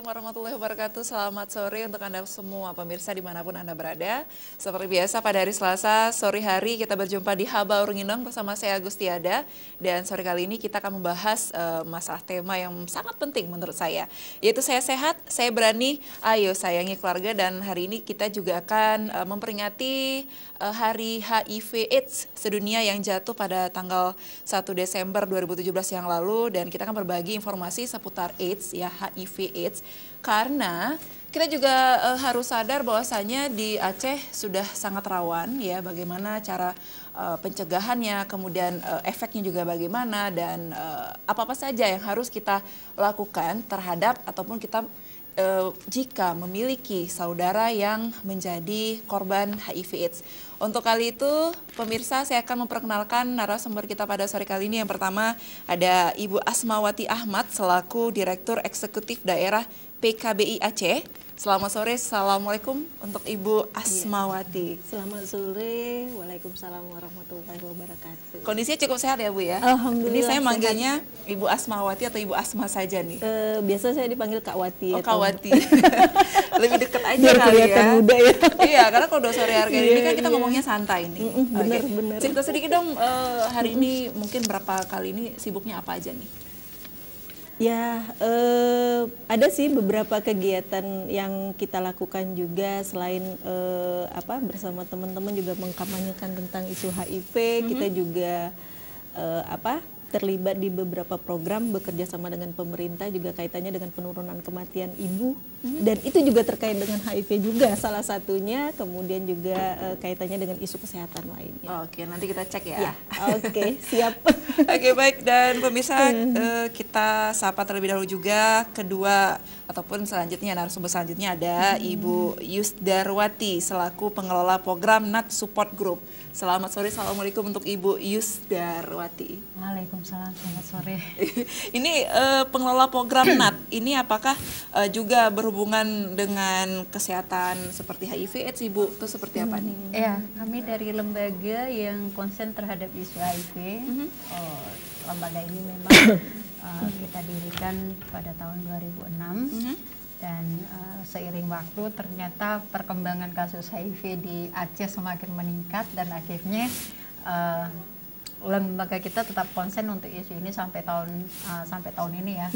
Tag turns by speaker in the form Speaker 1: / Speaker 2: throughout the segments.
Speaker 1: warahmatullahi wabarakatuh. Selamat sore untuk Anda semua pemirsa dimanapun Anda berada. Seperti biasa pada hari Selasa sore hari kita berjumpa di Habaur Nginong bersama saya Agustiada. Dan sore kali ini kita akan membahas masalah tema yang sangat penting menurut saya. Yaitu saya sehat, saya berani, ayo sayangi keluarga. Dan hari ini kita juga akan memperingati Hari HIV AIDS sedunia yang jatuh pada tanggal 1 Desember 2017 yang lalu. Dan kita akan berbagi informasi seputar AIDS, ya HIV AIDS. Karena kita juga harus sadar bahwasanya di Aceh sudah sangat rawan ya bagaimana cara pencegahannya, kemudian efeknya juga bagaimana dan apa-apa saja yang harus kita lakukan terhadap ataupun kita jika memiliki saudara yang menjadi korban HIV AIDS. Untuk kali itu, pemirsa, saya akan memperkenalkan narasumber kita pada sore kali ini. Yang pertama ada Ibu Asmawati Ahmad selaku Direktur Eksekutif Daerah PKBI Aceh. Selamat sore, Assalamualaikum untuk Ibu Asmawati.
Speaker 2: Selamat sore, Waalaikumsalam warahmatullahi wabarakatuh.
Speaker 1: Kondisinya cukup sehat ya Bu ya?
Speaker 2: Alhamdulillah.
Speaker 1: Ini saya manggilnya Ibu Asmawati atau Ibu Asma saja nih?
Speaker 2: Biasa saya dipanggil Kak Wati.
Speaker 1: Oh Kak Wati. Lebih deket aja
Speaker 2: biar
Speaker 1: kali
Speaker 2: kelihatan
Speaker 1: ya.
Speaker 2: muda ya.
Speaker 1: Iya, karena kalau udah sore harga ini kan kita ngomongnya santai nih.
Speaker 2: Bener,
Speaker 1: Oke.
Speaker 2: bener.
Speaker 1: Cerita sedikit dong, hari ini mungkin berapa kali ini sibuknya apa aja nih?
Speaker 2: Ya, ada sih beberapa kegiatan yang kita lakukan juga selain bersama teman-teman juga mengkampanyekan tentang isu HIV. Kita juga terlibat di beberapa program bekerja sama dengan pemerintah juga kaitannya dengan penurunan kematian ibu dan itu juga terkait dengan HIV juga salah satunya, kemudian juga kaitannya dengan isu kesehatan lainnya.
Speaker 1: Oke, nanti kita cek ya.
Speaker 2: Oke, siap.
Speaker 1: Oke, baik, dan pemirsa kita sapa terlebih dahulu juga kedua ataupun selanjutnya narasumber selanjutnya ada Ibu Yusdarwati selaku pengelola program NAT Support Group. Selamat sore, assalamualaikum untuk Ibu Yusdarwati.
Speaker 3: Waalaikumsalam, selamat sore.
Speaker 1: Ini pengelola program NAT, ini apakah juga berhubungan dengan kesehatan seperti HIV AIDS Ibu? Itu seperti apa nih?
Speaker 3: Ya, kami dari lembaga yang konsen terhadap isu HIV. Lembaga ini memang kita dirikan pada tahun 2006. Dan seiring waktu ternyata perkembangan kasus HIV di Aceh semakin meningkat dan akhirnya lembaga kita tetap konsen untuk isu ini sampai tahun ini ya.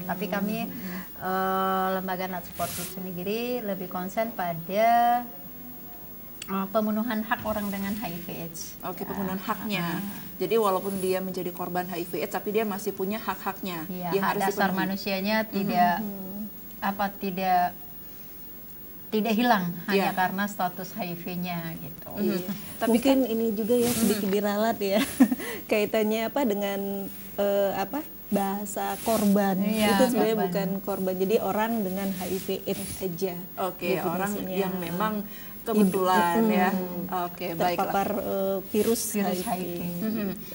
Speaker 3: Tapi kami lembaga NAT Support Group sendiri lebih konsen pada pemenuhan hak orang dengan HIV/AIDS.
Speaker 1: Oke, pemenuhan haknya. Jadi walaupun dia menjadi korban HIV/AIDS, tapi dia masih punya hak-haknya.
Speaker 3: Ya, hak dasar manusianya tidak hilang hanya karena status HIV-nya gitu.
Speaker 2: Tapi mungkin ini juga ya sedikit diralat ya kaitannya dengan bahasa korban. Itu sebenarnya bukan korban, jadi orang dengan HIV/AIDS aja.
Speaker 1: Oke, orang yang memang kebetulan ya. Oke,
Speaker 2: terpapar virus HIV.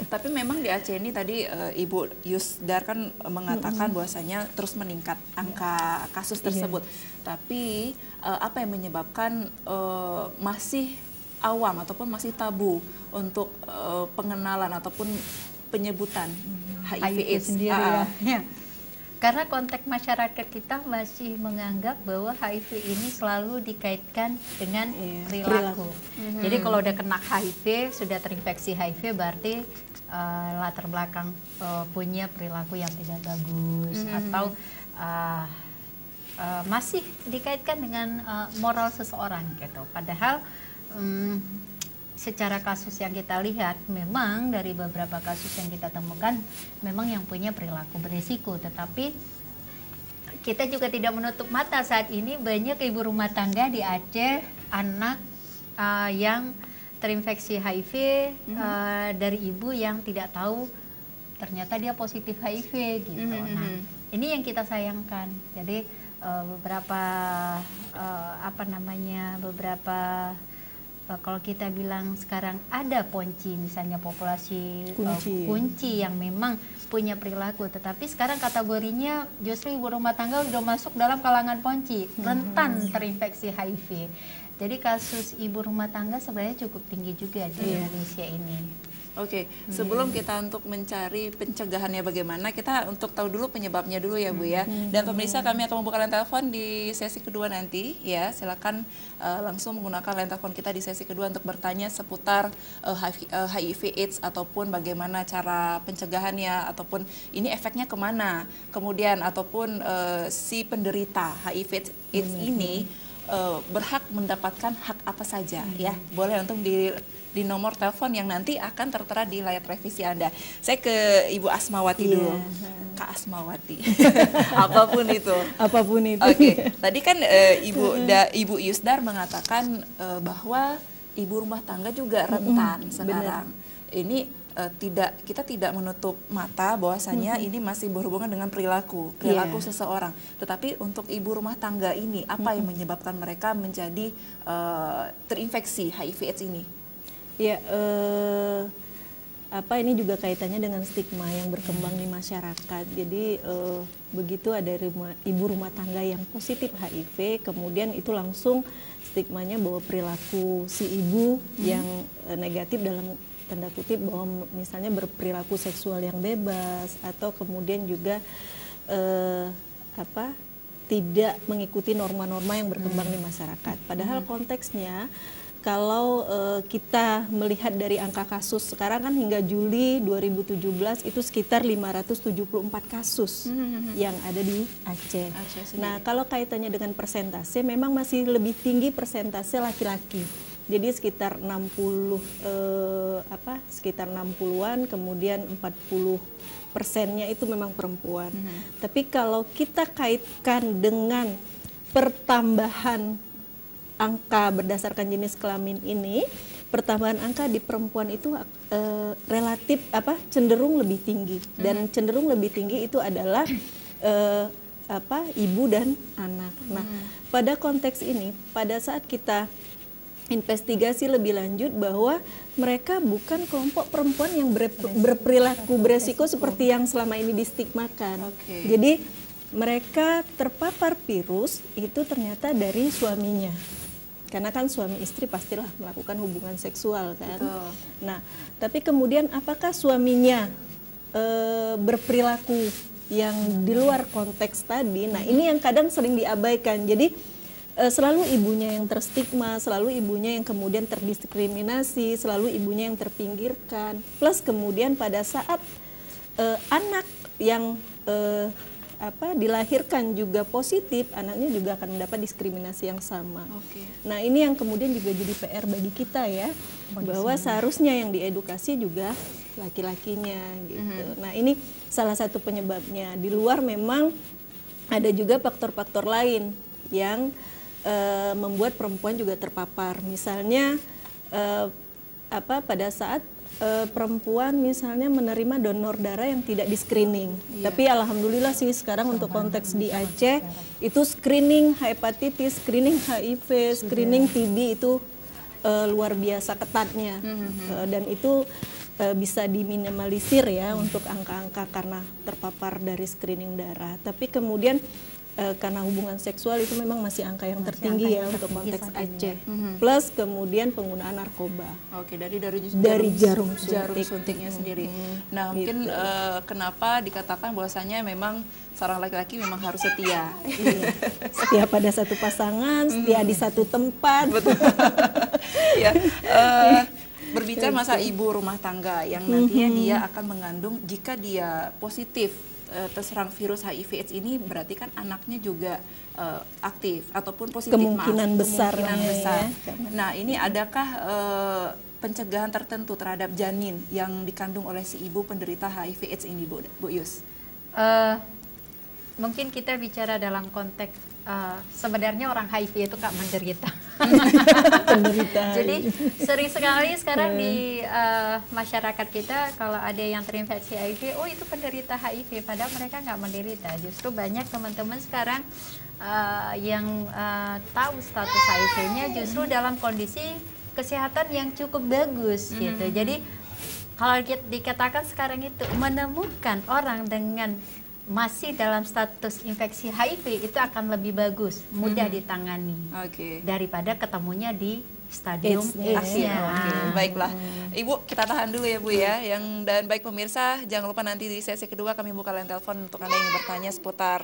Speaker 1: Tapi memang di Aceh ini tadi Ibu Yusdar kan mengatakan bahwasanya terus meningkat angka kasus tersebut. Tapi apa yang menyebabkan masih awam ataupun masih tabu untuk pengenalan ataupun penyebutan HIV/AIDS
Speaker 3: sendiri ya. Karena konteks masyarakat kita masih menganggap bahwa HIV ini selalu dikaitkan dengan perilaku. Jadi kalau udah kena HIV, sudah terinfeksi HIV, berarti latar belakang punya perilaku yang tidak bagus atau masih dikaitkan dengan moral seseorang gitu. Padahal secara kasus yang kita lihat, memang dari beberapa kasus yang kita temukan memang yang punya perilaku berisiko, tetapi kita juga tidak menutup mata saat ini banyak ibu rumah tangga di Aceh anak yang terinfeksi HIV dari ibu yang tidak tahu ternyata dia positif HIV gitu. Nah, ini yang kita sayangkan. Jadi beberapa kalau kita bilang sekarang ada ponci, misalnya populasi kunci yang memang punya perilaku, tetapi sekarang kategorinya justru ibu rumah tangga sudah masuk dalam kalangan ponci, rentan terinfeksi HIV. Jadi kasus ibu rumah tangga sebenarnya cukup tinggi juga di Indonesia ini.
Speaker 1: Oke, sebelum kita untuk mencari pencegahannya bagaimana, kita untuk tahu dulu penyebabnya dulu ya Bu ya. Dan pemirsa, kami akan membuka line telepon di sesi kedua nanti ya. Silakan langsung menggunakan line telepon kita di sesi kedua untuk bertanya seputar HIV/AIDS ataupun bagaimana cara pencegahannya, ataupun ini efeknya kemana. Kemudian ataupun si penderita HIV/AIDS ini berhak mendapatkan hak apa saja ya. Boleh untuk di nomor telepon yang nanti akan tertera di layar televisi Anda. Saya ke Ibu Asmawati dulu. Kak Asmawati. Apapun itu.
Speaker 2: Apapun itu.
Speaker 1: Oke, tadi kan Ibu Yusdar mengatakan bahwa ibu rumah tangga juga rentan sekarang. Ini kita tidak menutup mata bahwasanya ini masih berhubungan dengan perilaku seseorang. Tetapi untuk ibu rumah tangga ini, apa yang menyebabkan mereka menjadi terinfeksi HIV/AIDS ini?
Speaker 2: Ya, ini juga kaitannya dengan stigma yang berkembang di masyarakat. Jadi begitu ada ibu rumah tangga yang positif HIV, kemudian itu langsung stigmanya bahwa perilaku si ibu yang negatif dalam tanda kutip, bahwa misalnya berperilaku seksual yang bebas, atau kemudian juga tidak mengikuti norma-norma yang berkembang di masyarakat. Padahal konteksnya, kalau kita melihat dari angka kasus sekarang kan hingga Juli 2017 itu sekitar 574 kasus yang ada di Aceh. Nah, kalau kaitannya dengan persentase, memang masih lebih tinggi persentase laki-laki. Jadi sekitar 60-an, kemudian 40%-nya itu memang perempuan. Tapi kalau kita kaitkan dengan pertambahan angka berdasarkan jenis kelamin ini, pertambahan angka di perempuan itu relatif cenderung lebih tinggi, dan cenderung lebih tinggi itu adalah ibu dan anak. Nah, pada konteks ini, pada saat kita investigasi lebih lanjut bahwa mereka bukan kelompok perempuan yang berperilaku beresiko seperti yang selama ini distigmakan. Jadi mereka terpapar virus itu ternyata dari suaminya. Karena kan suami istri pastilah melakukan hubungan seksual kan. Betul. Nah, tapi kemudian apakah suaminya berperilaku yang di luar konteks tadi? Nah, ini yang kadang sering diabaikan. Jadi selalu ibunya yang terstigma, selalu ibunya yang kemudian terdiskriminasi, selalu ibunya yang terpinggirkan. Plus kemudian pada saat anak yang dilahirkan juga positif, anaknya juga akan mendapat diskriminasi yang sama. Nah, ini yang kemudian juga jadi PR bagi kita ya, bahwa seharusnya yang diedukasi juga laki-lakinya gitu. Nah, ini salah satu penyebabnya. Di luar memang ada juga faktor-faktor lain yang membuat perempuan juga terpapar. Misalnya pada saat perempuan misalnya menerima donor darah yang tidak di screening. Tapi alhamdulillah sih sekarang untuk konteks di Aceh itu screening hepatitis, screening HIV, screening TB itu luar biasa ketatnya. Dan itu bisa diminimalisir ya untuk angka-angka karena terpapar dari screening darah. Tapi kemudian karena hubungan seksual itu memang masih angka yang tertinggi ya untuk konteks Aceh. Plus kemudian penggunaan narkoba.
Speaker 1: Dari
Speaker 2: jarum
Speaker 1: suntiknya sendiri. Nah, mungkin kenapa dikatakan bahwasanya memang seorang laki-laki memang harus setia.
Speaker 2: Setia pada satu pasangan, setia di satu tempat.
Speaker 1: Betul. Ya. Berbicara masa ibu rumah tangga yang nantinya dia akan mengandung, jika dia positif terserang virus HIV/AIDS ini, berarti kan anaknya juga aktif ataupun positif.
Speaker 2: Kemungkinan besar.
Speaker 1: Ya. Nah, ini adakah pencegahan tertentu terhadap janin yang dikandung oleh si ibu penderita HIV/AIDS ini, Bu Yus?
Speaker 3: Mungkin kita bicara dalam konteks sebenarnya orang HIV itu gak menderita. Jadi sering sekali sekarang di masyarakat kita kalau ada yang terinfeksi HIV, oh itu penderita HIV, padahal mereka nggak menderita. Justru banyak teman-teman sekarang yang tahu status HIV-nya justru dalam kondisi kesehatan yang cukup bagus gitu. Jadi kalau dikatakan sekarang itu menemukan orang dengan masih dalam status infeksi HIV itu akan lebih bagus, mudah ditangani daripada ketemunya di stadium
Speaker 2: AIDS-nya.
Speaker 3: AIDS-nya.
Speaker 1: Oke, baiklah. Ibu, kita tahan dulu ya Bu ya. Dan baik pemirsa, jangan lupa nanti di sesi kedua kami buka line telepon untuk Anda yang ingin bertanya seputar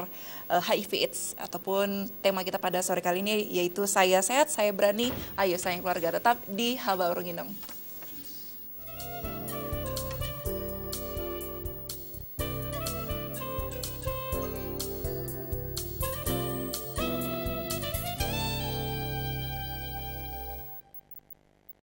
Speaker 1: HIV AIDS ataupun tema kita pada sore kali ini yaitu saya sehat, saya berani, ayo sayang keluarga, tetap di Habaur Nginong.